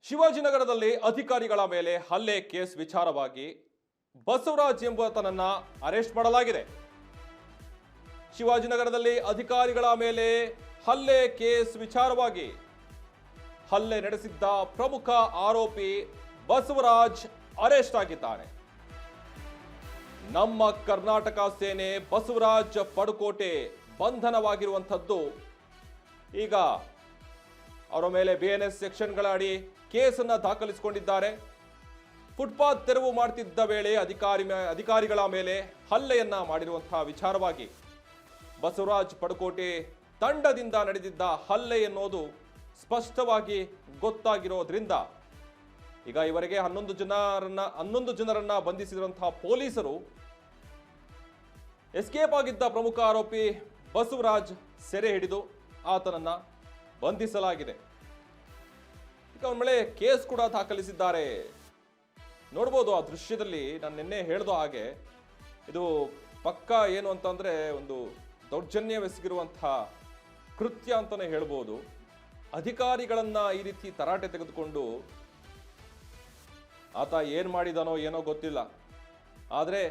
ಶಿವಾಜಿನಗರದಲ್ಲಿ ಅಧಿಕಾರಿಗಳ ಮೇಲೆ ಹಲ್ಲೆ ಕೇಸ್ ವಿಚಾರವಾಗಿ ಬಸವರಾಜ್ ಎಂಬಾತನನ್ನ ಅರೆಸ್ಟ್ ಮಾಡಲಾಗಿದೆ. ಶಿವಾಜಿನಗರದಲ್ಲಿ ಅಧಿಕಾರಿಗಳ ಮೇಲೆ ಹಲ್ಲೆ ಕೇಸ್ ವಿಚಾರವಾಗಿ ಹಲ್ಲೆ ನಡೆಸಿದ್ದ ಪ್ರಮುಖ ಆರೋಪಿ ಬಸವರಾಜ್ ಅರೆಸ್ಟ್ ಆಗಿದ್ದಾನೆ. ನಮ್ಮ ಕರ್ನಾಟಕ ಸೇನೆ ಬಸವರಾಜ್ ಪಡುಕೋಟೆ ಬಂಧನವಾಗಿರುವಂಥದ್ದು. ಈಗ ಅವರ ಮೇಲೆ ಬಿಎನ್ಎಸ್ ಸೆಕ್ಷನ್ಗಳ ಅಡಿ ಕೇಸನ್ನ ದಾಖಲಿಸಿಕೊಂಡಿದ್ದಾರೆ. ಫುಟ್ಪಾತ್ ತೆರವು ಮಾಡ್ತಿದ್ದ ವೇಳೆ ಅಧಿಕಾರಿಗಳ ಮೇಲೆ ಹಲ್ಲೆಯನ್ನ ಮಾಡಿರುವಂತಹ ವಿಚಾರವಾಗಿ ಬಸವರಾಜ್ ಪಡುಕೋಟೆ ತಂಡದಿಂದ ನಡೆದಿದ್ದ ಹಲ್ಲೆ ಎನ್ನುವುದು ಸ್ಪಷ್ಟವಾಗಿ ಗೊತ್ತಾಗಿರೋದ್ರಿಂದ ಈಗ ಇವರಿಗೆ 11 ಜನರನ್ನ ಬಂಧಿಸಿರುವಂತಹ ಪೊಲೀಸರು ಎಸ್ಕೇಪ್ ಆಗಿದ್ದ ಪ್ರಮುಖ ಆರೋಪಿ ಬಸವರಾಜ್ ಸೆರೆ ಹಿಡಿದು ಆತನನ್ನ ಬಂಧಿಸಲಾಗಿದೆ. ಈಗ ಅವನ ಮೇಲೆ ಕೇಸ್ ಕೂಡ ದಾಖಲಿಸಿದ್ದಾರೆ. ನೋಡ್ಬೋದು ಆ ದೃಶ್ಯದಲ್ಲಿ, ನಾನು ನಿನ್ನೆ ಹೇಳ್ದ ಹಾಗೆ ಇದು ಪಕ್ಕ ಏನು ಅಂತಂದ್ರೆ ಒಂದು ದೌರ್ಜನ್ಯವೆಸಗಿರುವಂತಹ ಕೃತ್ಯ ಅಂತಾನೆ ಹೇಳ್ಬೋದು. ಅಧಿಕಾರಿಗಳನ್ನ ಈ ರೀತಿ ತರಾಟೆ ತೆಗೆದುಕೊಂಡು ಆತ ಏನ್ ಮಾಡಿದಾನೋ ಏನೋ ಗೊತ್ತಿಲ್ಲ, ಆದರೆ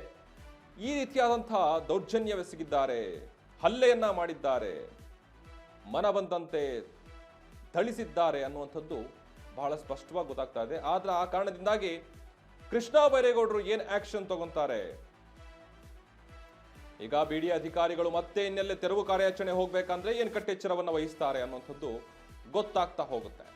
ಈ ರೀತಿಯಾದಂತಹ ದೌರ್ಜನ್ಯವೆಸಗಿದ್ದಾರೆ, ಹಲ್ಲೆಯನ್ನ ಮಾಡಿದ್ದಾರೆ, ಮನ ಬಂದಂತೆ ಥಳಿಸಿದ್ದಾರೆ ಅನ್ನುವಂಥದ್ದು ಬಹಳ ಸ್ಪಷ್ಟವಾಗಿ ಗೊತ್ತಾಗ್ತಾ ಇದೆ. ಆದ್ರೆ ಆ ಕಾರಣದಿಂದಾಗಿ ಕೃಷ್ಣ ಬೈರೇಗೌಡರು ಏನ್ ಆಕ್ಷನ್ ತಗೊಂತಾರೆ, ಈಗ ಬಿಡಿ ಅಧಿಕಾರಿಗಳು ಮತ್ತೆ ಇನ್ನೆಲ್ಲೇ ತೆರವು ಕಾರ್ಯಾಚರಣೆ ಹೋಗ್ಬೇಕಂದ್ರೆ ಏನ್ ಕಟ್ಟೆಚ್ಚರವನ್ನ ವಹಿಸ್ತಾರೆ ಅನ್ನುವಂಥದ್ದು ಗೊತ್ತಾಗ್ತಾ ಹೋಗುತ್ತೆ.